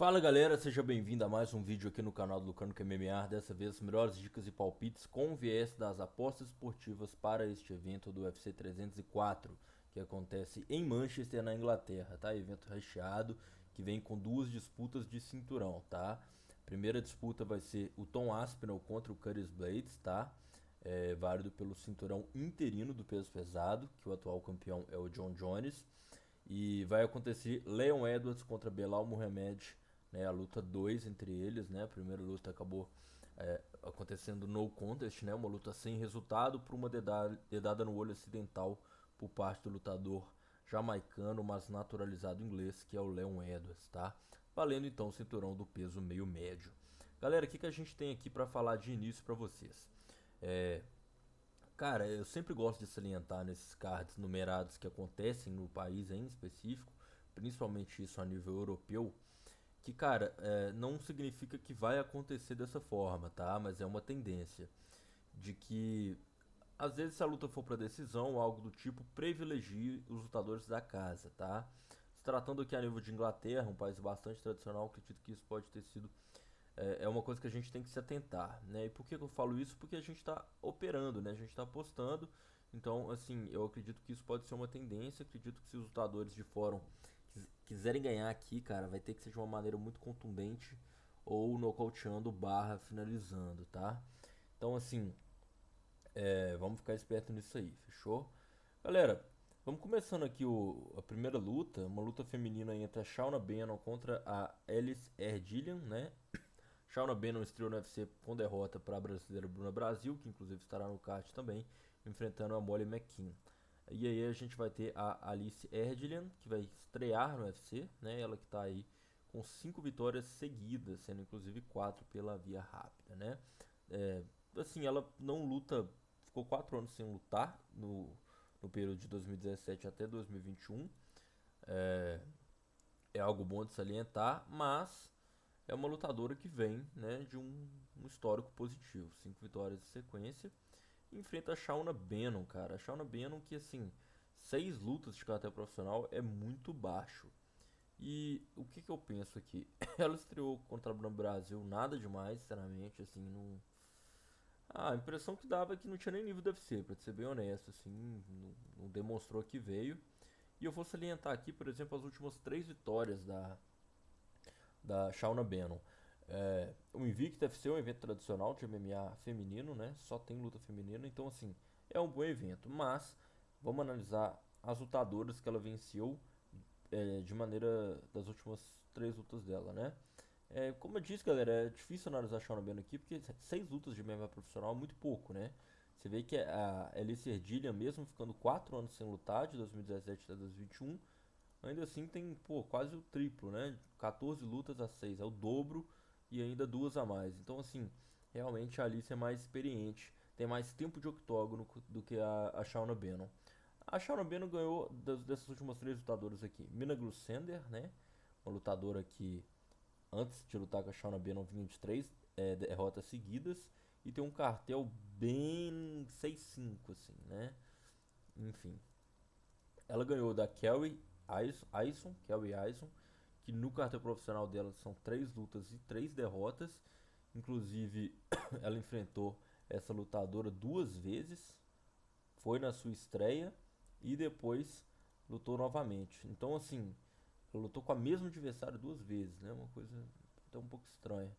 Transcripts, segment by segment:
Fala galera, seja bem-vindo a mais um vídeo aqui no canal do Lucano MMA. Dessa vez, as melhores dicas e palpites com viés das apostas esportivas para este evento do UFC 304, que acontece em Manchester, na Inglaterra, tá? Evento recheado que vem com duas disputas de cinturão, tá? Primeira disputa vai ser o Tom Aspinall contra o Curtis Blaydes, tá? Válido pelo cinturão interino do peso pesado, que o atual campeão é o John Jones. E vai acontecer Leon Edwards contra Belal Muhammad, né, a luta 2 entre eles, né? A primeira luta acabou acontecendo no contest, né? Uma luta sem resultado por uma dedada no olho acidental por parte do lutador jamaicano, mas naturalizado inglês, que é o Leon Edwards, tá? Valendo então o cinturão do peso meio médio. Galera, o que a gente tem aqui para falar de início para vocês? Cara, eu sempre gosto de salientar nesses cards numerados que acontecem no país em específico, principalmente isso a nível europeu, que, cara, não significa que vai acontecer dessa forma, tá? Mas é uma tendência de que, às vezes, se a luta for para decisão ou algo do tipo, privilegie os lutadores da casa, tá? Se tratando aqui a nível de Inglaterra, um país bastante tradicional, acredito que isso pode ter sido uma coisa que a gente tem que se atentar, né? E por que eu falo isso? Porque a gente está operando, né? A gente está apostando. Então, assim, eu acredito que isso pode ser uma tendência. Acredito que se os lutadores de fórum quiserem ganhar aqui, cara, vai ter que ser de uma maneira muito contundente ou nocauteando barra finalizando, tá? Então, assim, vamos ficar esperto nisso aí, fechou? Galera, vamos começando aqui a primeira luta, uma luta feminina entre a Shauna Bannon contra a Alice Erdillian, né? Shauna Bannon estreou no UFC com derrota para a brasileira Bruna Brasil, que inclusive estará no card também, enfrentando a Molly McKean. E aí a gente vai ter a Alice Erdillian, que vai estrear no UFC, né? Ela que está aí com 5 vitórias seguidas, sendo inclusive 4 pela via rápida, né? É, assim, ela não luta, ficou 4 anos sem lutar no período de 2017 até 2021. É algo bom de salientar, mas é uma lutadora que vem, né, de um histórico positivo, 5 vitórias de sequência. E enfrenta a Shauna Bannon, cara. A Shauna Bannon que, assim, 6 lutas de karatê profissional é muito baixo. E o que eu penso aqui? Ela estreou contra a Bruna Brasil, nada demais, sinceramente, assim, não... A impressão que dava é que não tinha nem nível do UFC, pra ser bem honesto, assim, não demonstrou que veio. E eu vou salientar aqui, por exemplo, as últimas 3 vitórias da Shauna Bannon. O Invicta FC é um evento tradicional de MMA feminino, né? Só tem luta feminina, então assim, é um bom evento. Mas vamos analisar as lutadoras que ela venceu de maneira das últimas 3 lutas dela, né? Como eu disse, galera, é difícil analisar a Shauna Bannon aqui, porque 6 lutas de MMA profissional é muito pouco, né? Você vê que a Alice Erdilha, mesmo ficando 4 anos sem lutar, de 2017 até 2021, ainda assim tem, pô, quase o triplo, né? 14 lutas a 6, é o dobro e ainda duas a mais. Então, assim, realmente a Alice é mais experiente, tem mais tempo de octógono do que a Shauna Bannon. A Shauna Bannon ganhou dessas últimas 3 lutadoras aqui. Mina Glusander, né? Uma lutadora que antes de lutar com a Shauna Bannon vinha de 3 derrotas seguidas e tem um cartel bem 6-5, assim, né? Enfim, ela ganhou da Kelly Aison, que no cartel profissional dela são 3 lutas e 3 derrotas. Inclusive, ela enfrentou essa lutadora 2 vezes, foi na sua estreia e depois lutou novamente. Então, assim, ela lutou com a mesma adversária 2 vezes, né? Uma coisa até um pouco estranha.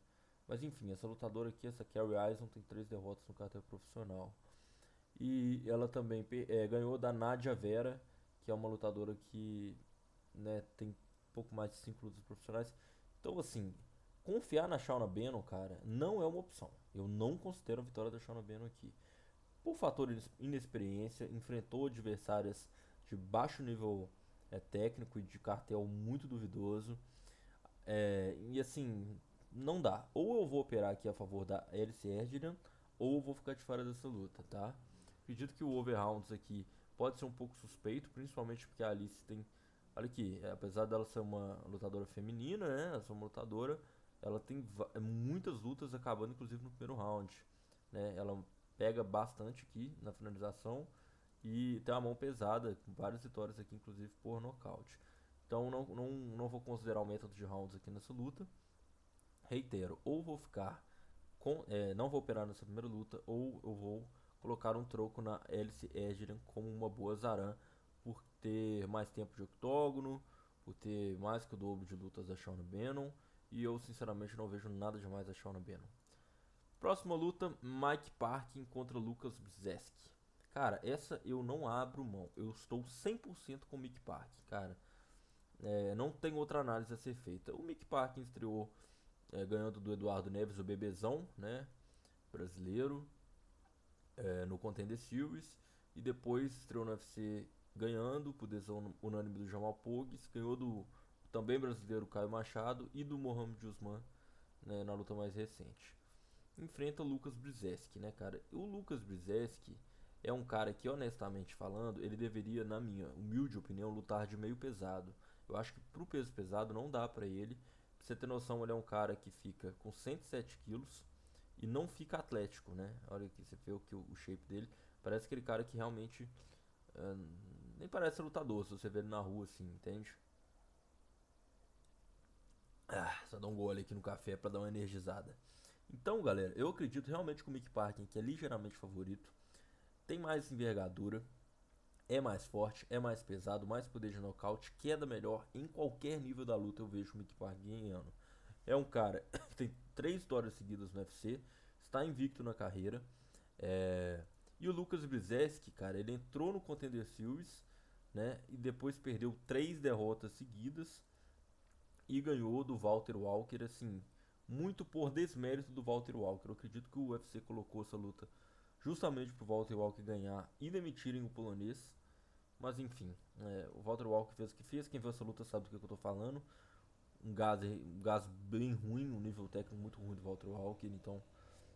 Mas enfim, essa lutadora aqui, essa Kelly Aison, tem 3 derrotas no cartel profissional. E ela também ganhou da Nadia Vera, que é uma lutadora que, né, tem pouco mais de 5 lutas profissionais. Então, assim, confiar na Shauna Bannon, cara, não é uma opção. Eu não considero a vitória da Shauna Bannon aqui. Por fator inexperiência, enfrentou adversárias de baixo nível técnico e de cartel muito duvidoso. E assim, não dá. Ou eu vou operar aqui a favor da Alice Erdilhan, ou eu vou ficar de fora dessa luta, tá? Acredito que o Overrounds aqui pode ser um pouco suspeito, principalmente porque a Alice tem. Olha aqui, apesar dela ser uma lutadora feminina, né? Ela ser uma lutadora, ela tem muitas lutas acabando, inclusive no primeiro round, né? Ela pega bastante aqui na finalização e tem uma mão pesada, com várias vitórias aqui, inclusive por nocaute. Então não vou considerar o método de rounds aqui nessa luta. Reitero, ou vou ficar não vou operar nessa primeira luta, ou eu vou colocar um troco na Alice Edgerton como uma boa Zaran, por ter mais tempo de octógono, por ter mais que o dobro de lutas da Shauna Bannon, e eu sinceramente não vejo nada demais da Shauna Bannon. Próxima luta, Mike Parkin contra Lucas Brzeski. Cara, essa eu não abro mão, eu estou 100% com o Mike Parkin, cara. Não tem outra análise a ser feita. O Mike Parkin estreou ganhando do Eduardo Neves, o bebezão, né, brasileiro, no Contender Series, e depois estreou no UFC ganhando por decisão unânime do Jamal Pogues, ganhou do também brasileiro Caio Machado e do Mohamed Usman, né, na luta mais recente. Enfrenta o Lucas Brzeski, né, cara? O Lucas Brzeski é um cara que, honestamente falando, ele deveria, na minha humilde opinião, lutar de meio pesado. Eu acho que pro peso pesado não dá pra ele. Pra você ter noção, ele é um cara que fica com 107 quilos e não fica atlético, né? Olha aqui, você vê o shape dele. Parece aquele cara que realmente nem parece lutador, se você vê ele na rua assim, entende? Só dá um gole aqui no café pra dar uma energizada. Então, galera, eu acredito realmente que o Mick Parkin, que é ligeiramente favorito, tem mais envergadura, é mais forte, é mais pesado, mais poder de nocaute, queda melhor em qualquer nível da luta. Eu vejo o Mick Parkin ganhando. É um cara que tem 3 vitórias seguidas no UFC, está invicto na carreira. E o Lucas Brzeski, cara, ele entrou no Contender Series, né? E depois perdeu 3 derrotas seguidas e ganhou do Walter Walker, assim, muito por desmérito do Walter Walker. Eu acredito que o UFC colocou essa luta justamente pro Walter Walker ganhar e demitirem o polonês. Mas enfim, o Walter Walker fez o que fez. Quem viu essa luta sabe do que eu tô falando. Um gás bem ruim, um nível técnico muito ruim do Walter Walker. Então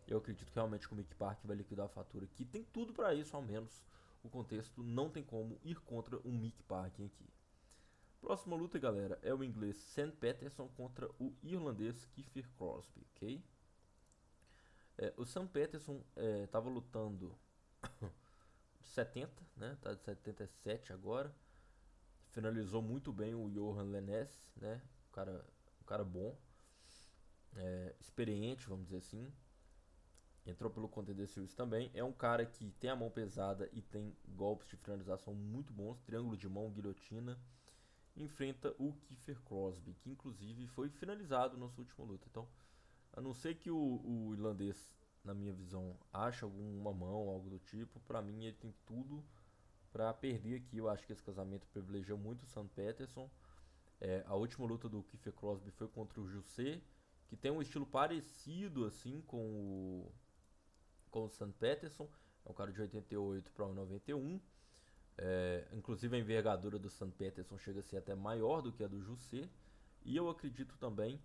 eu acredito que realmente que o Mick Park vai liquidar a fatura aqui. Tem tudo para isso, ao menos. O contexto não tem como ir contra o Mick Park aqui. Próxima luta, galera, é o inglês Sam Patterson contra o irlandês Kiefer Crosby, ok? O Sam Patterson estava lutando de 70, né? Tá de 77 agora. Finalizou muito bem o Johan Lennes, né? Um cara bom, experiente, vamos dizer assim. Entrou pelo Contender Series também. É um cara que tem a mão pesada e tem golpes de finalização muito bons. Triângulo de mão, guilhotina. Enfrenta o Kiefer Crosby, que inclusive foi finalizado na sua última luta. Então, a não ser que o irlandês, na minha visão, ache alguma mão, algo do tipo, pra mim ele tem tudo pra perder aqui. Eu acho que esse casamento privilegiou muito o Sam Patterson. A última luta do Kiefer Crosby foi contra o José, que tem um estilo parecido assim com o Sam Patterson. É um cara de 88 para 1,91. Inclusive a envergadura do Sam Patterson chega a ser até maior do que a do José. E eu acredito também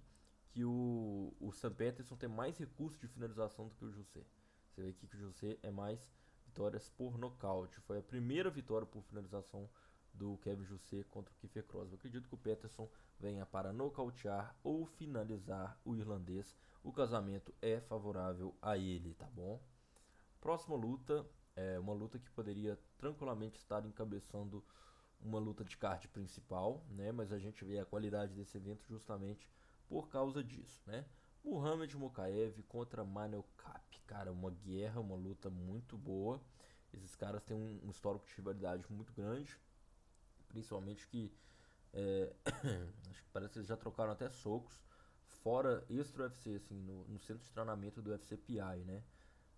que o Sam Patterson tem mais recursos de finalização do que o José. Você vê aqui que o José é mais vitórias por nocaute. Foi a primeira vitória por finalização do Kevin José contra o Kiefer Crosby. Eu acredito que o Patterson venha para nocautear ou finalizar o irlandês. O casamento é favorável a ele, tá bom? Próxima luta é uma luta que poderia tranquilamente estar encabeçando uma luta de card principal, né? Mas a gente vê a qualidade desse evento justamente por causa disso, né? Muhammad Mokaev contra Manel Kape. Cara, uma guerra, uma luta muito boa. Esses caras têm um histórico de rivalidade muito grande. Principalmente que acho que parece que eles já trocaram até socos. Fora extra UFC, assim, no centro de treinamento do UFC PI, né?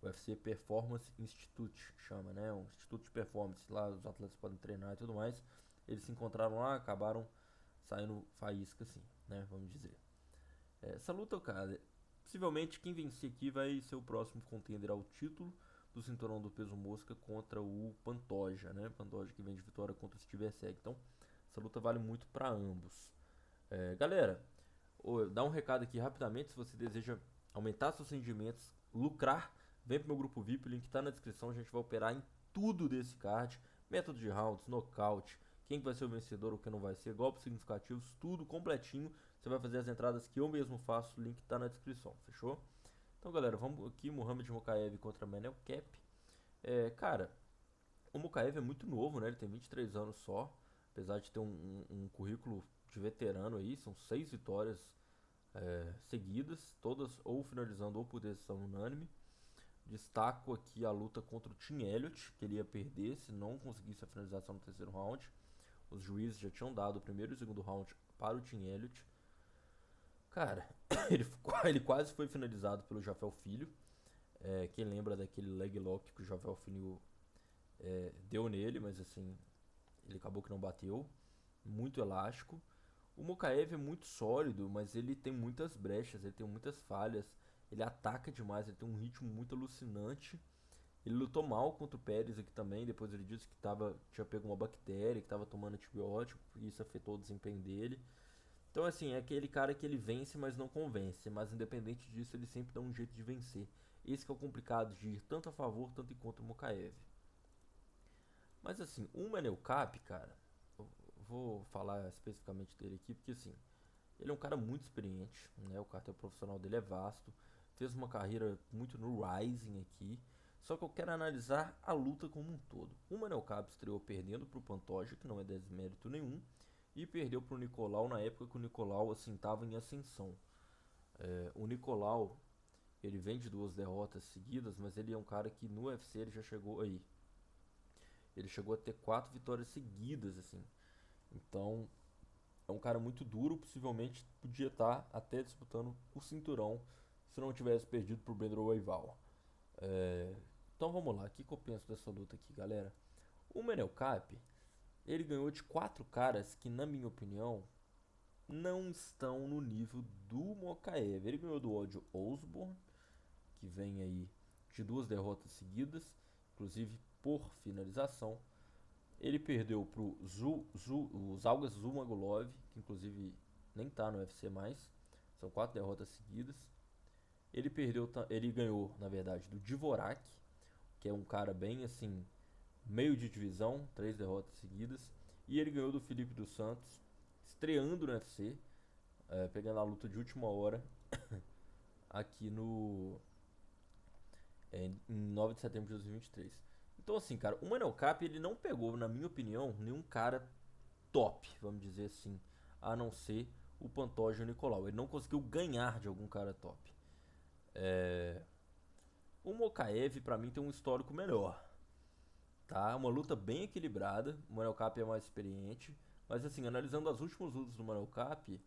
O UFC Performance Institute chama, né? Um instituto de performance lá, os atletas podem treinar e tudo mais. Eles se encontraram lá, acabaram saindo faísca, assim, né? Vamos dizer. Essa luta, cara, possivelmente quem vencer aqui vai ser o próximo contender ao título do cinturão do peso mosca contra o Pantoja, né? Pantoja que vem de vitória contra o Steve Seg. Então, essa luta vale muito para ambos. Galera, dá um recado aqui rapidamente. Se você deseja aumentar seus rendimentos, lucrar, vem pro meu grupo VIP. O link tá na descrição. A gente vai operar em tudo desse card: método de rounds, nocaute, quem vai ser o vencedor ou quem não vai ser, golpes significativos, tudo completinho. Você vai fazer as entradas que eu mesmo faço. O link tá na descrição, fechou? Então, galera, vamos aqui. Muhammad Mokaev contra Manel Kape. Cara, o Mokaev é muito novo, né? Ele tem 23 anos só. Apesar de ter um currículo de veterano aí, são 6 vitórias seguidas, todas ou finalizando ou por decisão unânime. Destaco aqui a luta contra o Tim Elliott, que ele ia perder se não conseguisse a finalização no terceiro round. Os juízes já tinham dado o primeiro e o segundo round para o Tim Elliott. Cara, ele quase foi finalizado pelo Jafel Filho. Quem lembra daquele leg lock que o Jafel Filho deu nele, mas assim, ele acabou que não bateu. Muito elástico. O Mokaev é muito sólido, mas ele tem muitas brechas, ele tem muitas falhas. Ele ataca demais, ele tem um ritmo muito alucinante. Ele lutou mal contra o Pérez aqui também. Depois ele disse que tinha pego uma bactéria, que estava tomando antibiótico, e isso afetou o desempenho dele. Então, assim, é aquele cara que ele vence, mas não convence. Mas independente disso, ele sempre dá um jeito de vencer. Esse que é o complicado de ir tanto a favor, tanto em contra o Mokaev. Mas assim, o Manel Cap, cara, eu vou falar especificamente dele aqui, porque assim, ele é um cara muito experiente, né? O cartel profissional dele é vasto, fez uma carreira muito no Rising aqui. Só que eu quero analisar a luta como um todo. O Manel Cap estreou perdendo para o Pantoja, que não é desmérito nenhum, e perdeu para o Nicolau na época que o Nicolau assim estava em ascensão. O Nicolau, ele vem de 2 derrotas seguidas, mas ele é um cara que no UFC ele já chegou aí. Ele chegou a ter 4 vitórias seguidas, assim. Então, é um cara muito duro, possivelmente podia estar até disputando o cinturão se não tivesse perdido pro Brandon Royval. Então vamos lá, o que eu penso dessa luta aqui, galera? O Manel Cap, ele ganhou de 4 caras que, na minha opinião, não estão no nível do Mokaev. Ele ganhou do Odio Osborne, que vem aí de 2 derrotas seguidas, inclusive por finalização. Ele perdeu pro o Zalgas Zumagulov, que inclusive nem tá no UFC mais. São 4 derrotas seguidas. Ele ganhou, na verdade, do Dvorak, que é um cara bem assim, meio de divisão, 3 derrotas seguidas. E ele ganhou do Felipe dos Santos, estreando no UFC, pegando a luta de última hora aqui no em 9 de setembro de 2023. Então assim, cara, o Manel Cap ele não pegou, na minha opinião, nenhum cara top, vamos dizer assim, a não ser o Pantoja e o Nicolau. Ele não conseguiu ganhar de algum cara top. O Mokaev, pra mim, tem um histórico melhor. Tá? Uma luta bem equilibrada. O Manel Cap é mais experiente. Mas assim, analisando as últimas lutas do Manel Cap,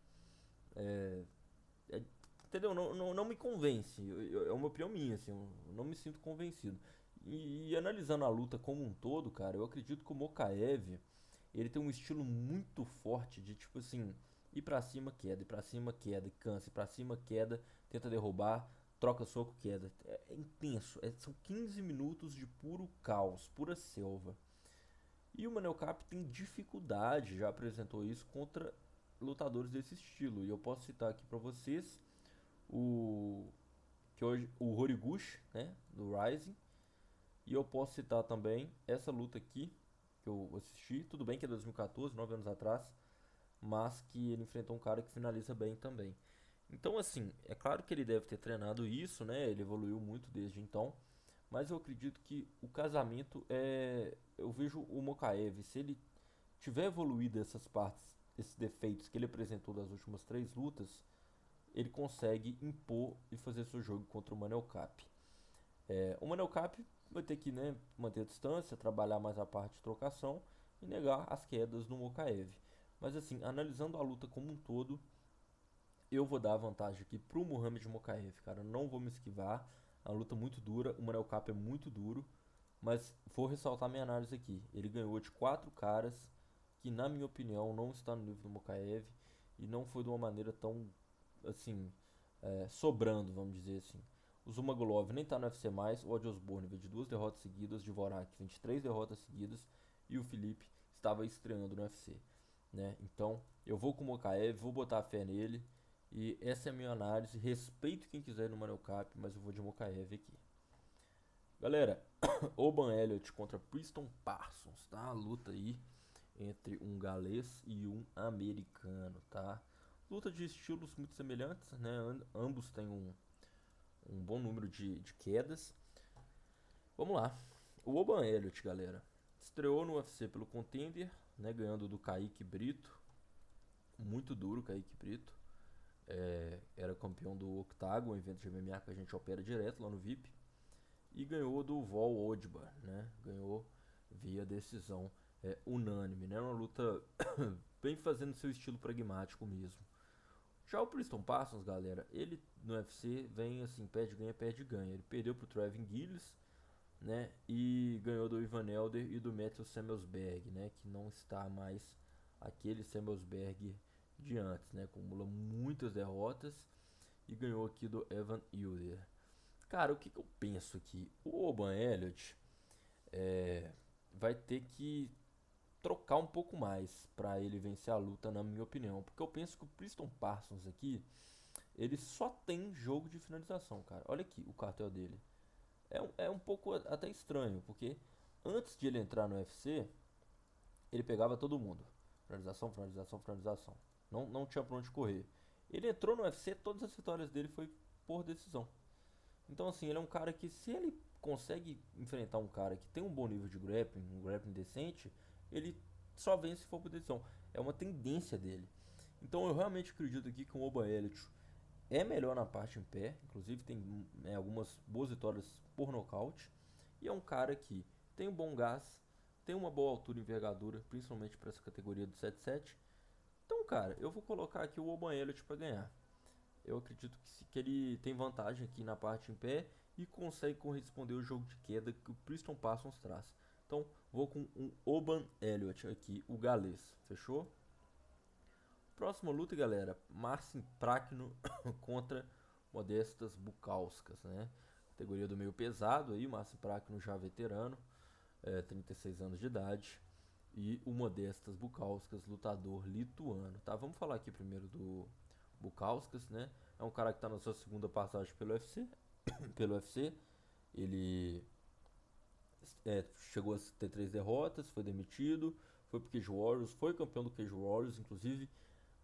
é- entendeu? Não me convence. É uma opinião minha, assim, eu não me sinto convencido. E analisando a luta como um todo, cara, eu acredito que o Mokaev, ele tem um estilo muito forte de tipo assim, ir pra cima, queda, ir pra cima, queda, cansa, ir pra cima, queda, tenta derrubar, troca soco, queda. É intenso, são 15 minutos de puro caos, pura selva. E o Manel Cap tem dificuldade, já apresentou isso contra lutadores desse estilo. E eu posso citar aqui pra vocês o que hoje o Horiguchi, né, do Rising. E eu posso citar também essa luta aqui que eu assisti, tudo bem que é 2014, 9 anos atrás, mas que ele enfrentou um cara que finaliza bem também. Então, assim, é claro que ele deve ter treinado isso, né? Ele evoluiu muito desde então, mas eu acredito que o casamento é. Eu vejo o Mokaev, se ele tiver evoluído essas partes, esses defeitos que ele apresentou das últimas 3 lutas, ele consegue impor e fazer seu jogo contra o Manel Cap. O Manel Cap vai ter que, né, manter a distância, trabalhar mais a parte de trocação e negar as quedas do Mokaev. Mas assim, analisando a luta como um todo, eu vou dar a vantagem aqui pro Muhammad Mokaev, cara. Eu não vou me esquivar. É uma luta muito dura, o Manel Cap é muito duro, mas vou ressaltar minha análise aqui. Ele ganhou de 4 caras que, na minha opinião, não está no nível do Mokaev e não foi de uma maneira tão, assim, sobrando, vamos dizer assim. O Zumagulov nem tá no UFC mais, o Odi Osbourne veio de 2 derrotas seguidas, de Dvorak 23 derrotas seguidas e o Felipe estava estreando no UFC, né? Então, eu vou com o Mokaev, vou botar a fé nele e essa é a minha análise. Respeito quem quiser no Manel Cap, mas eu vou de Mokaev aqui. Galera, Oban Elliott contra Preston Parsons, tá? A luta aí entre um galês e um americano, tá? Luta de estilos muito semelhantes, né? Ambos têm um bom número de quedas. Vamos lá. O Oban Elliott, galera, estreou no UFC pelo Contender, né? Ganhando do Kaique Brito. muito duro, Kaique Brito. Era campeão do Octagon, um evento de MMA que a gente opera direto lá no VIP. E ganhou do Vol Odbar, né? Ganhou via decisão unânime, né? Uma luta bem fazendo seu estilo pragmático mesmo. Já o Preston Parsons, galera, ele no UFC vem assim, perde ganha, perde ganha. Ele perdeu pro Trevin Gilles, né? E ganhou do Ivan Elder e do Matthew Samuelsberg, né? Que não está mais aquele Samuelsberg de antes, né? Acumula muitas derrotas e ganhou aqui do Evan Elder. Cara, o que, que eu penso aqui? O Oban Elliott vai ter que trocar um pouco mais para ele vencer a luta, na minha opinião. Porque eu penso que o Preston Parsons aqui, ele só tem jogo de finalização, cara. Olha aqui o cartel dele. É um pouco até estranho, porque antes de ele entrar no UFC, ele pegava todo mundo. Finalização, finalização, finalização. Não tinha pra onde correr. Ele entrou no UFC, todas as vitórias dele foi por decisão. Então, assim, ele é um cara que, se ele consegue enfrentar um cara que tem um bom nível de grappling, um grappling decente, ele só vence se for por decisão. É uma tendência dele. Então, eu realmente acredito aqui que o Oba Elliott é melhor na parte em pé, inclusive tem algumas boas vitórias por nocaute. E é um cara que tem um bom gás, tem uma boa altura e envergadura, principalmente para essa categoria do 7-7. Então, cara, eu vou colocar aqui o Oba Elliott para ganhar. Eu acredito que ele tem vantagem aqui na parte em pé e consegue corresponder o jogo de queda que o Preston Parsons traz. Então, vou com um Oban Elliott aqui, o galês. Fechou? Próxima luta, galera. Marcin Prachnio contra Modestas Bukauskas, né? Categoria do meio pesado aí, Marcin Prachnio já veterano, 36 anos de idade. E o Modestas Bukauskas, lutador lituano, tá? Vamos falar aqui primeiro do Bukauskas, né? É um cara que está na sua segunda passagem pelo UFC. pelo UFC. Ele chegou a ter 3 derrotas, foi demitido, foi pro Cage Warriors, foi campeão do Cage Warriors, inclusive.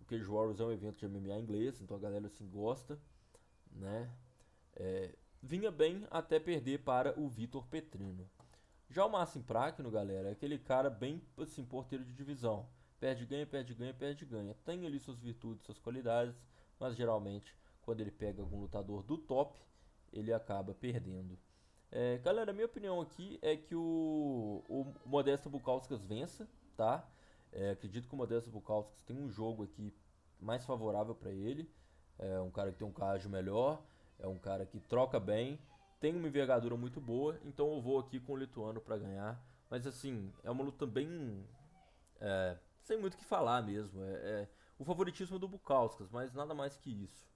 O Cage Warriors é um evento de MMA inglês, então a galera assim gosta, né? Vinha bem até perder para o Vitor Petrino. Já o Marcin Prachnio, galera, é aquele cara bem assim, porteiro de divisão. Perde, ganha, perde, ganha, perde, ganha. Tem ali suas virtudes, suas qualidades, mas geralmente, quando ele pega algum lutador do top, ele acaba perdendo. Galera, minha opinião aqui é que o Modesto Bukauskas vença, tá? Acredito que o Modesto Bukauskas tem um jogo aqui mais favorável para ele. É um cara que tem um cardio melhor, é um cara que troca bem, tem uma envergadura muito boa, então eu vou aqui com o lituano para ganhar. Mas assim, é uma luta bem sem muito o que falar mesmo. O favoritismo do Bukauskas, mas nada mais que isso.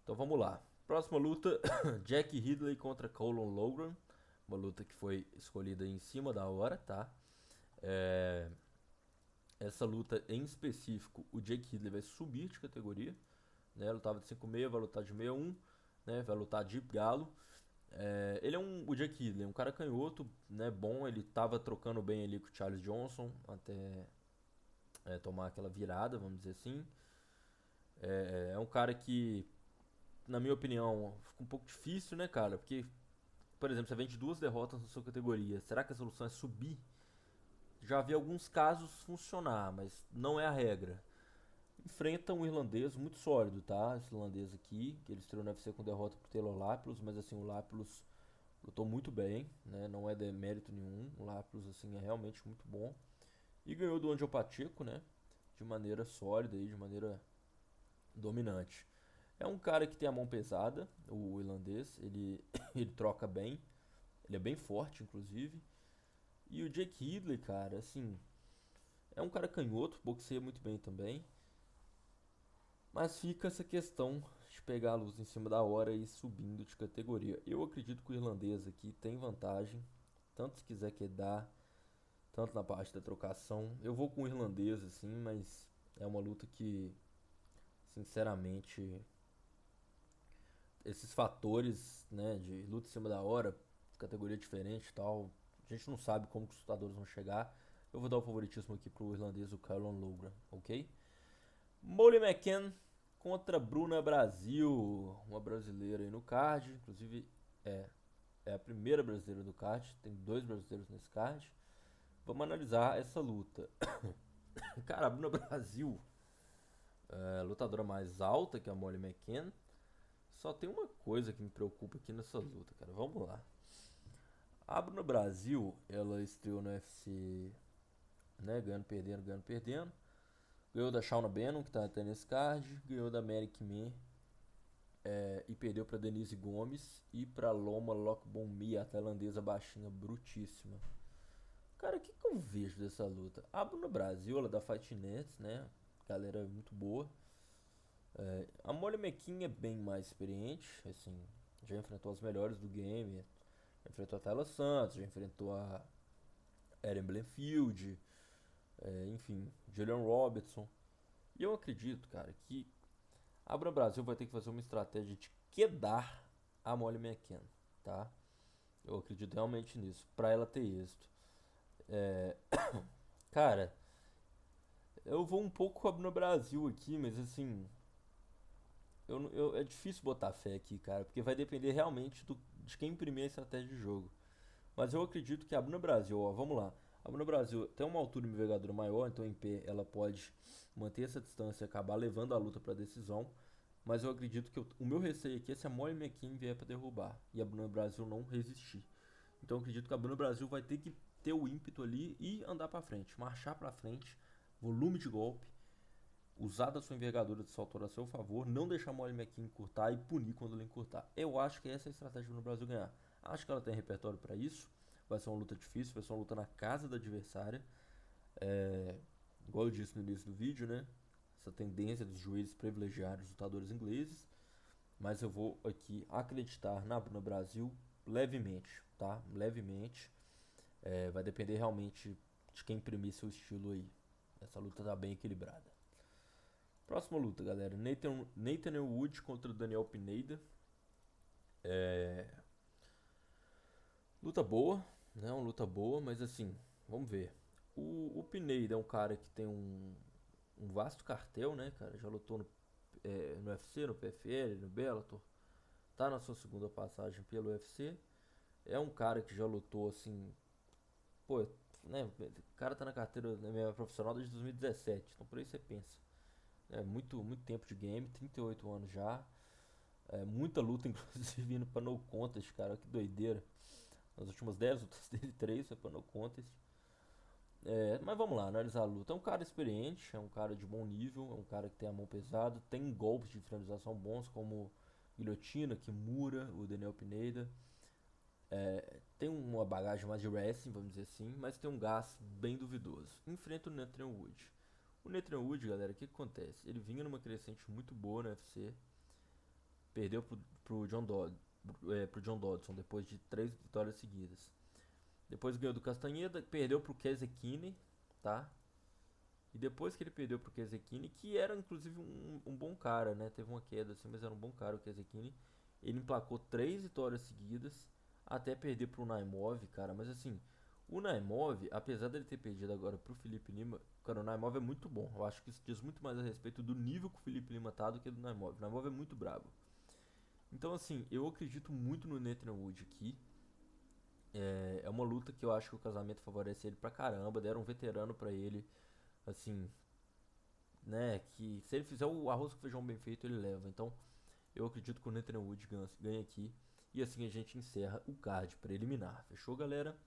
Então vamos lá. Próxima luta, Jack Ridley contra Colin Logran. Uma luta que foi escolhida em cima da hora, tá? Essa luta em específico, o Jake Ridley vai subir de categoria, né? Lutava de 5,6, vai lutar de 61, né? Vai lutar de galo. Ele é o Jake Ridley, um cara canhoto, né? Bom, ele tava trocando bem ali com o Charles Johnson até tomar aquela virada, vamos dizer assim. É um cara que, na minha opinião, fica um pouco difícil, né, cara? Porque, por exemplo, você vem de 2 derrotas na sua categoria. Será que a solução é subir? Já vi alguns casos funcionar, mas não é a regra. Enfrenta um irlandês muito sólido, tá? Esse irlandês aqui, que ele estreou no UFC com derrota pro Taylor Lapilus, mas assim, o Lapilus lutou muito bem, né? Não é demérito nenhum. O Lapilus, assim, é realmente muito bom. E ganhou do Angel Pacheco, né? De maneira sólida e de maneira dominante. É um cara que tem a mão pesada, o irlandês. Ele, ele troca bem. Ele é bem forte, inclusive. E o Jake Ridley, cara, assim, é um cara canhoto, boxeia muito bem também. Mas fica essa questão de pegar a luz em cima da hora e ir subindo de categoria. Eu acredito que o irlandês aqui tem vantagem, tanto se quiser quedar, tanto na parte da trocação. Eu vou com o irlandês, assim, mas é uma luta que, sinceramente, esses fatores, né, de luta em cima da hora, categoria diferente e tal, a gente não sabe como que os lutadores vão chegar. Eu vou dar o favoritismo aqui pro irlandês, o Colin Logran, ok? Molly McCann contra Bruna Brasil, uma brasileira aí no card, inclusive é a primeira brasileira do card, tem 2 brasileiros nesse card. Vamos analisar essa luta. Cara, a Bruna Brasil, Lutadora mais alta que a Molly McCann. Só tem uma coisa que me preocupa aqui nessa luta, cara. Vamos lá. A Bruna Brasil, ela estreou no UFC, né? Ganhando, perdendo, ganhando, perdendo. Ganhou da Shauna Bannon, que tá até nesse card. Ganhou da Mary Kimé. E perdeu pra Denise Gomes. E pra Loma Lookboonmee, a tailandesa baixinha, brutíssima. Cara, o que eu vejo dessa luta? A Bruna Brasil, ela é da Fight Nets, né? Galera muito boa. A Molly McKean é bem mais experiente, assim, já enfrentou as melhores do game, já enfrentou a Tayla Santos, já enfrentou a Erin Blanfield, enfim, Julian Robertson. E eu acredito, cara, que a Bruna Brasil vai ter que fazer uma estratégia de quedar a Molly McCann, tá? Eu acredito realmente nisso, pra ela ter êxito. Cara, eu vou um pouco com a Bruna Brasil aqui, mas assim, é difícil botar fé aqui, cara, porque vai depender realmente de quem imprimir a estratégia de jogo. Mas eu acredito que a Bruna Brasil, ó, vamos lá. A Bruna Brasil tem uma altura e envergadura maior, então em pé ela pode manter essa distância e acabar levando a luta para decisão. Mas eu acredito que o meu receio aqui é se a Molly McKean vier para derrubar e a Bruna Brasil não resistir. Então eu acredito que a Bruna Brasil vai ter que ter o ímpeto ali e andar para frente, marchar para frente, volume de golpe, usar da sua envergadura de sua altura a seu favor, não deixar a Molly McKean encurtar e punir quando ela encurtar. Eu acho que essa é a estratégia do Brasil ganhar. Acho que ela tem repertório para isso. Vai ser uma luta difícil, vai ser uma luta na casa da adversária. É, igual eu disse no início do vídeo, né? Essa tendência dos juízes privilegiarem os lutadores ingleses. Mas eu vou aqui acreditar na Bruna Brasil levemente, tá? Levemente. Vai depender realmente de quem imprimir seu estilo aí. Essa luta tá bem equilibrada. Próxima luta, galera. Nathaniel Wood contra o Daniel Pineda. Luta boa, né? Uma luta boa, mas assim, vamos ver. O Pineda é um cara que tem um vasto cartel, né, cara? Já lutou no UFC, no PFL, no Bellator. Tá na sua segunda passagem pelo UFC. É um cara que já lutou, assim, pô, né? O cara tá na carteira profissional desde 2017. Então por aí você pensa. É muito tempo de game, 38 anos já. Muita luta, inclusive, indo pra no contest, cara. Que doideira. Nas últimas 10 lutas dele, 3 foi pra no contest. Mas vamos lá, analisar a luta. É um cara experiente, é um cara de bom nível, é um cara que tem a mão pesada, tem golpes de finalização bons, como guilhotina, kimura, o Daniel Pineda. Tem uma bagagem mais de wrestling, vamos dizer assim, mas tem um gás bem duvidoso. Enfrenta o Nathaniel Wood. O Nathaniel Wood, galera, o que acontece? Ele vinha numa crescente muito boa no UFC, perdeu pro John Dodson depois de 3 vitórias seguidas. Depois ganhou do Castanheda, perdeu pro Kezekine, tá? E depois que ele perdeu pro Kezekine, que era inclusive um bom cara, né? Teve uma queda assim, mas era um bom cara o Kezekine. Ele emplacou 3 vitórias seguidas até perder pro Naimov, cara. Mas assim, o Naimov, apesar dele ter perdido agora pro Felipe Lima, cara, o Naimov é muito bom. Eu acho que isso diz muito mais a respeito do nível que o Felipe Lima tá do que do Naimov. O Naimov é muito brabo. Então assim, eu acredito muito no Nathaniel Wood aqui. É uma luta que eu acho que o casamento favorece ele pra caramba. Deram um veterano pra ele, assim, né? Que se ele fizer o arroz com feijão bem feito, ele leva. Então, eu acredito que o Nathaniel Wood ganha aqui. E assim a gente encerra o card preliminar. Fechou, galera?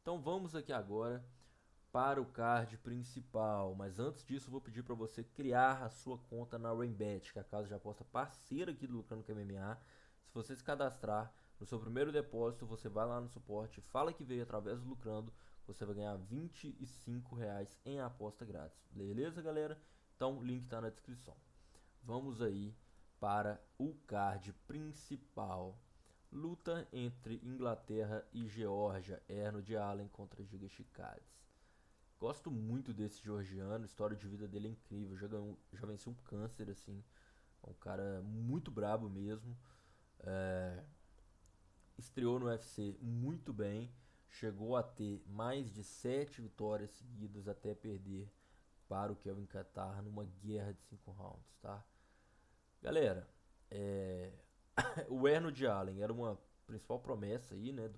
Então vamos aqui agora para o card principal. Mas antes disso, eu vou pedir para você criar a sua conta na Rainbet, que é a casa de aposta parceira aqui do Lucrando com MMA. Se você se cadastrar no seu primeiro depósito, você vai lá no suporte, fala que veio através do Lucrando, você vai ganhar R$ 25 em aposta grátis. Beleza, galera? Então, o link está na descrição. Vamos aí para o card principal. Luta entre Inglaterra e Geórgia. Arnold Allen contra Giga Chikadze. Gosto muito desse georgiano, a história de vida dele é incrível. Já venceu um câncer, assim. É um cara muito brabo mesmo. Estreou no UFC muito bem. Chegou a ter mais de 7 vitórias seguidas até perder para o Kelvin Kattar numa guerra de 5 rounds, tá? Galera, o Arnold Allen era uma principal promessa aí, né,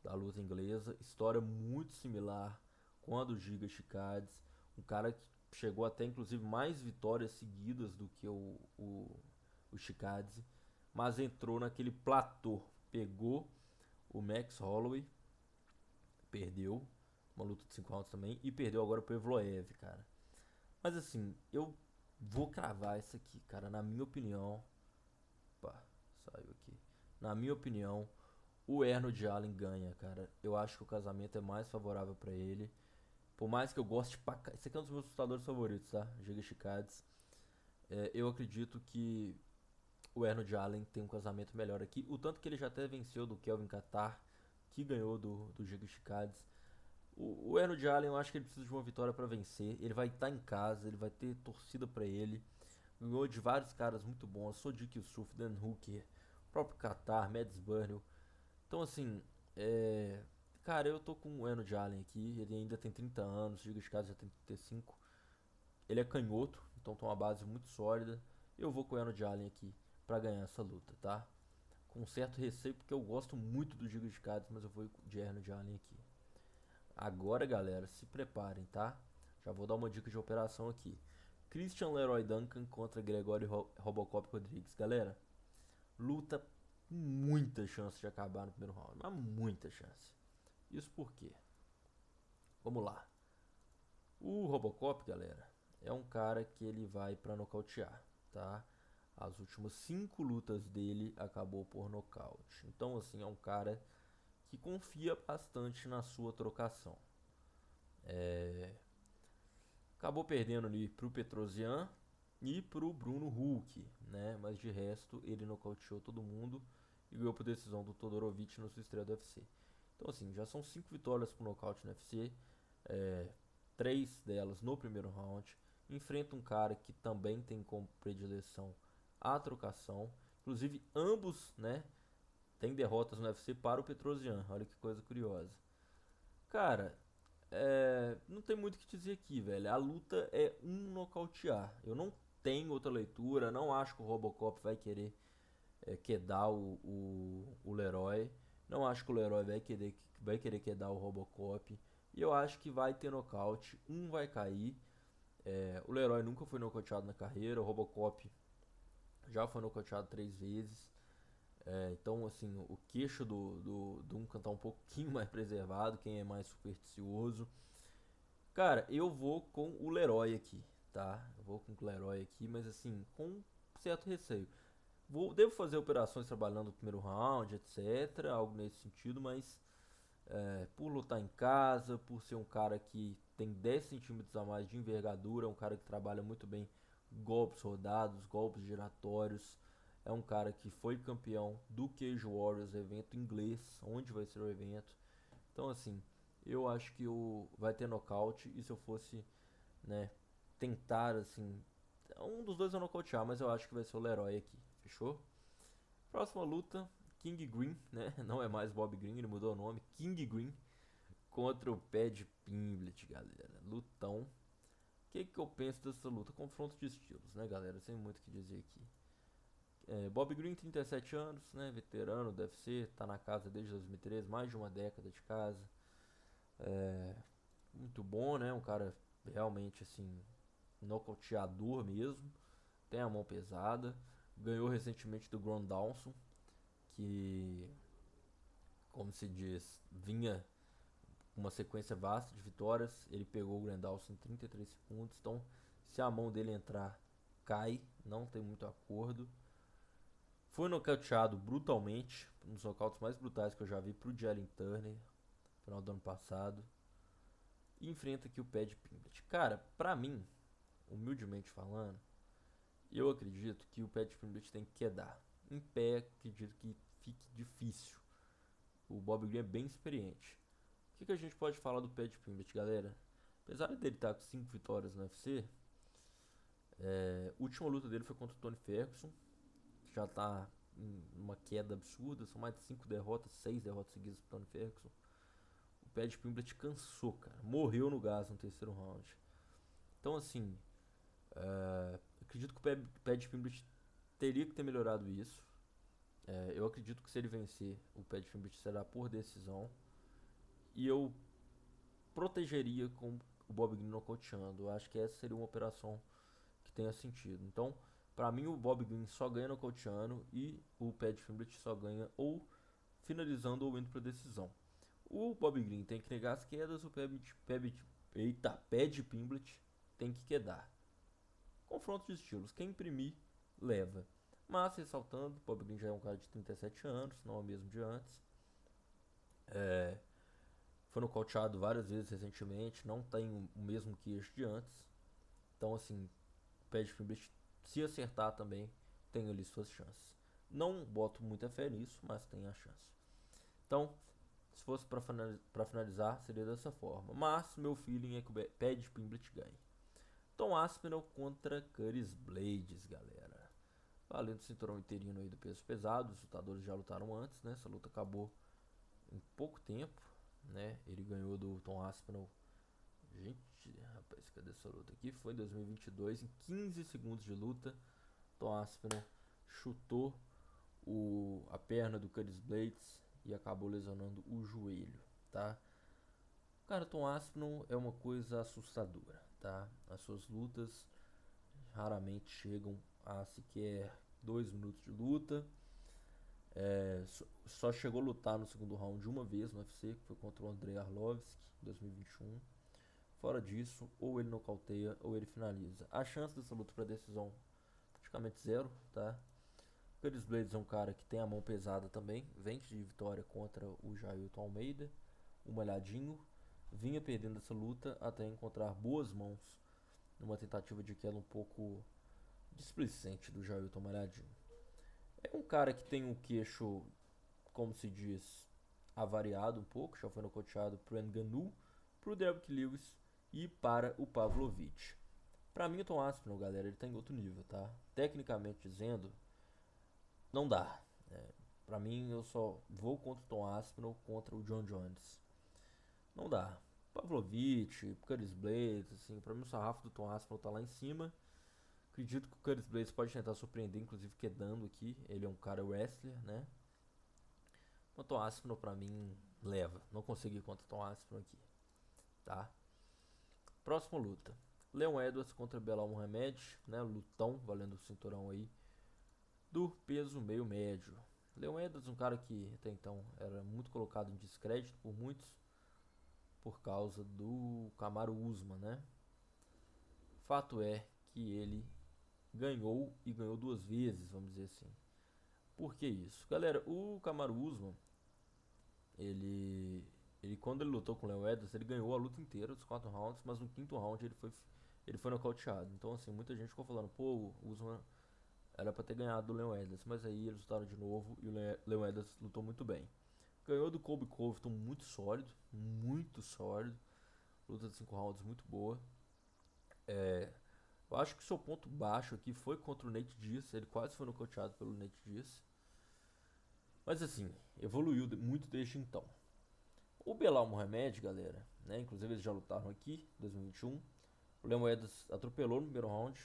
da luta inglesa. História muito similar com a do Giga Chikadze. Um cara que chegou até inclusive mais vitórias seguidas do que o Chikadze, mas entrou naquele platô, pegou o Max Holloway, perdeu uma luta de 5 rounds também e perdeu agora pro Evloev, cara. Mas assim, eu vou cravar isso aqui, cara, na minha opinião. Opa, saiu aqui. Na minha opinião, o Arnold Allen ganha, cara. Eu acho que o casamento é mais favorável pra ele. Por mais que eu goste pra cá. Esse aqui é um dos meus lutadores favoritos, tá? Giga Chikadze. Eu acredito que o Arnold Allen tem um casamento melhor aqui. O tanto que ele já até venceu do Kelvin Catar, que ganhou do Giga Chikadze. O Arnold Allen, eu acho que ele precisa de uma vitória pra vencer. Ele vai estar em casa, ele vai ter torcida pra ele. Ganhou de vários caras muito bons. Sodiq Yusuff, Dan Hooker, o próprio Qatar, Mads Burnell. Então, assim, cara, eu tô com o Arnold Allen aqui. Ele ainda tem 30 anos, Giga Chikadze já tem 35. Ele é canhoto, então tem uma base muito sólida. Eu vou com o Arnold Allen aqui pra ganhar essa luta, tá? Com um certo receio, porque eu gosto muito do Giga Chikadze, mas eu vou de Arnold Allen aqui. Agora, galera, se preparem, tá? Já vou dar uma dica de operação aqui. Christian Leroy Duncan contra Gregory Robocop Rodrigues. Galera, luta com muita chance de acabar no primeiro round, mas muita chance. Isso por quê? Vamos lá. O Robocop, galera, é um cara que ele vai pra nocautear, tá? As últimas 5 lutas dele acabou por nocaute. Então, assim, é um cara que confia bastante na sua trocação. Acabou perdendo ali pro Petrosian e pro Bruno Hulk, né? Mas de resto, ele nocauteou todo mundo e ganhou por decisão do Todorovic no sua estreia do UFC. Então, assim, já são 5 vitórias por nocaute no UFC, 3 delas no primeiro round. Enfrenta um cara que também tem como predileção a trocação. Inclusive, ambos, né, têm derrotas no UFC para o Petrosian. Olha que coisa curiosa. Cara, não tem muito o que dizer aqui, velho. A luta é um nocautear. Eu não tenho outra leitura. Não acho que o Robocop vai querer quedar o Leroy. Não acho que o Leroy vai querer quedar o Robocop. E eu acho que vai ter nocaute. Um vai cair. O Leroy nunca foi nocauteado na carreira. O Robocop já foi nocauteado 3 vezes. Então, assim, o queixo do Duncan tá um pouquinho mais preservado. Quem é mais supersticioso. Cara, eu vou com o Leroy aqui, tá? Eu vou com o Leroy aqui, mas assim, com certo receio. Devo fazer operações trabalhando no primeiro round, etc. Algo nesse sentido, mas por lutar em casa, por ser um cara que tem 10 centímetros a mais de envergadura, é um cara que trabalha muito bem golpes rodados, golpes giratórios. É um cara que foi campeão do Cage Warriors, evento inglês, onde vai ser o evento. Então, assim, eu acho que vai ter nocaute. E se eu fosse, né, tentar, assim, um dos dois vai nocautear, mas eu acho que vai ser o Leroy aqui. Fechou? Próxima luta, King Green, né? Não é mais Bob Green, ele mudou o nome. King Green contra o Paddy Pimblett, galera. Lutão. O que que eu penso dessa luta? Confronto de estilos, né, galera? Sem muito o que dizer aqui. Bob Green, 37 anos, né? Veterano do UFC, tá na casa desde 2013, mais de uma década de casa. Muito bom, né? Um cara realmente assim, nocauteador mesmo. Tem a mão pesada. Ganhou recentemente do Gron Dawson, que, como se diz, vinha uma sequência vasta de vitórias. Ele pegou o Gron Dawson em 33 segundos. Então, se a mão dele entrar, cai. Não tem muito acordo. Foi nocauteado brutalmente. Um dos nocautes mais brutais que eu já vi pro Jalen Turner no final do ano passado. E enfrenta aqui o Paddy Pimblett. Cara, pra mim, humildemente falando, eu acredito que o Paddy Pimblett tem que quedar. Em pé, acredito que fique difícil. O Bob Green é bem experiente. O que a gente pode falar do Paddy Pimblett, galera? Apesar dele estar com 5 vitórias no UFC, a última luta dele foi contra o Tony Ferguson, que já está em uma queda absurda. São mais de 5 derrotas, 6 derrotas seguidas pro Tony Ferguson. O Paddy Pimblett cansou, cara. Morreu no gás no terceiro round. Então, assim, acredito que o Paddy Pimblett teria que ter melhorado isso. Eu acredito que se ele vencer, o Paddy Pimblett será por decisão. E eu protegeria com o Bob Green nocauteando. Eu acho que essa seria uma operação que tenha sentido. Então, pra mim, o Bob Green só ganha nocauteando e o Paddy Pimblett só ganha ou finalizando ou indo pra decisão. O Bob Green tem que negar as quedas, o Paddy Pimblett tem que quedar. Confronto de estilos, quem imprimir, leva. Mas, ressaltando, o Bob Green já é um cara de 37 anos, não é o mesmo de antes. Foi nocauteado várias vezes recentemente, não tem o mesmo queixo de antes. Então, assim, o Paddy Pimblett, se acertar também, tem ali suas chances. Não boto muita fé nisso, mas tem a chance. Então, se fosse para finalizar, seria dessa forma. Mas meu feeling é que o Paddy Pimblett ganha. Tom Aspinall contra Curtis Blades, galera. Valendo o cinturão interino aí do peso pesado. Os lutadores já lutaram antes, né? Essa luta acabou em pouco tempo, né? Ele ganhou do Tom Aspinall. Gente, rapaz, cadê essa luta aqui? Foi em 2022, em 15 segundos de luta. Tom Aspinall chutou a perna do Curtis Blades e acabou lesionando o joelho, tá? Cara, Tom Aspinall é uma coisa assustadora, tá? As suas lutas raramente chegam a sequer 2 minutos de luta. Só chegou a lutar no segundo round uma vez no UFC, que foi contra o Andrei Arlovski, em 2021. Fora disso, ou ele nocauteia ou ele finaliza. A chance dessa luta para decisão praticamente zero, tá? Curtis Blades é um cara que tem a mão pesada também, vem de vitória contra o Jailton Almeida, o Malhadinho, vinha perdendo essa luta até encontrar boas mãos numa tentativa de queda um pouco displicente do Jailton Malhadinho. É um cara que tem um queixo, como se diz, avariado um pouco, já foi nocauteado pro Ngannou, pro Derrick Lewis e para o Pavlovich. Pra mim o Tom Aspinall, galera, ele tá em outro nível, tá? Tecnicamente dizendo, não dá. Pra mim eu só vou contra o Tom Aspinall contra o John Jones. Não dá. Pavlovich, Curtis Blades, assim, pra mim o sarrafo do Tom Aspinall tá lá em cima. Acredito que o Curtis Blades pode tentar surpreender, inclusive quedando aqui. Ele é um cara wrestler, né? O Tom Aspinall pra mim leva. Não consegui contra o Tom Aspinall aqui, tá? Próxima luta. Leon Edwards contra Belal Muhammad, né? Lutão, valendo o cinturão aí do peso meio médio. Leon Edwards, um cara que até então era muito colocado em descrédito por muitos por causa do Kamaru Usman, né? Fato é que ele ganhou e ganhou duas vezes, vamos dizer assim. Por que isso? Galera, o Kamaru Usman, ele quando ele lutou com o Leon Edwards, ele ganhou a luta inteira, os 4 rounds, mas no quinto round ele foi nocauteado. Então assim, muita gente ficou falando, pô, o Usman era pra ter ganhado do Leon Edwards, mas aí eles lutaram de novo e o Leon Edwards lutou muito bem. Ganhou do Colby Covington muito sólido, muito sólido. Luta de 5 rounds muito boa. Eu acho que o seu ponto baixo aqui foi contra o Nate Diaz. Ele quase foi nocauteado pelo Nate Diaz. Mas assim, evoluiu muito desde então. O Belal Muhammad, galera, né? Inclusive eles já lutaram aqui em 2021. O Leon Edwards atropelou no primeiro round.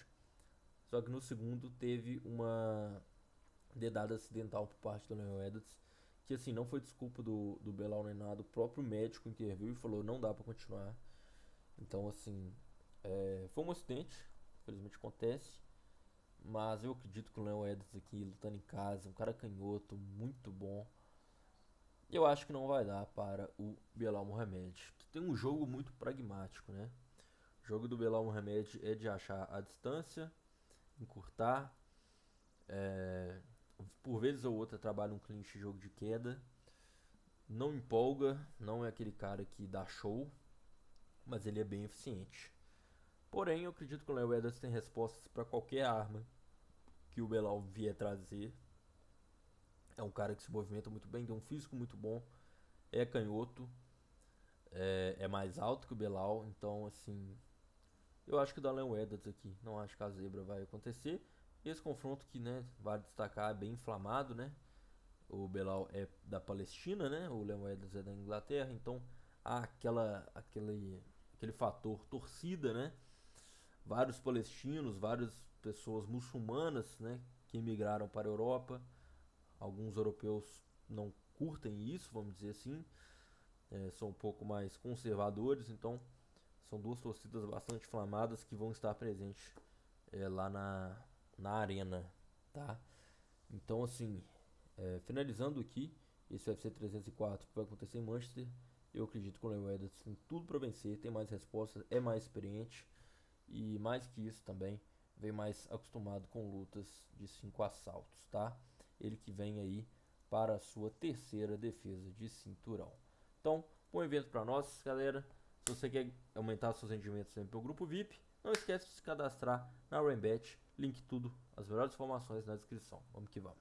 Só que no segundo teve uma dedada acidental por parte do Leon Edwards. Que assim, não foi desculpa do Belal nem nada. O próprio médico interviu e falou: não dá pra continuar. Então, assim, foi um acidente. Infelizmente acontece. Mas eu acredito que o Leon Edwards aqui lutando em casa, um cara canhoto, muito bom. Eu acho que não vai dar para o Belal Muhammad, que tem um jogo muito pragmático, né? O jogo do Belal Muhammad é de achar a distância, encurtar, por vezes ou outra trabalha um clinch jogo de queda. Não empolga, não é aquele cara que dá show, mas ele é bem eficiente. Porém, eu acredito que o Leon Edwards tem respostas para qualquer arma que o Belal vier trazer. É um cara que se movimenta muito bem, tem um físico muito bom, é canhoto, é mais alto que o Belal, então assim, eu acho que dá Leon Edwards aqui, não acho que a zebra vai acontecer. Esse confronto que, né, vale destacar, é bem inflamado, né? O Belal é da Palestina, né? O Leon Edwards é da Inglaterra, então há aquele fator torcida, né? Vários palestinos, várias pessoas muçulmanas, né, que emigraram para a Europa. Alguns europeus não curtem isso, vamos dizer assim, são um pouco mais conservadores, então São duas torcidas bastante inflamadas que vão estar presentes lá na arena, tá? Então, assim, finalizando aqui, esse UFC 304 que vai acontecer em Manchester, eu acredito que o Leon Edwards tem tudo para vencer, tem mais respostas, é mais experiente e mais que isso também, vem mais acostumado com lutas de 5 assaltos, tá? Ele que vem aí para a sua terceira defesa de cinturão. Então, bom evento para nós, galera. Se você quer aumentar seus rendimentos sempre pelo grupo VIP, não esquece de se cadastrar na Rambet. Link tudo, as melhores informações na descrição. Vamos que vamos.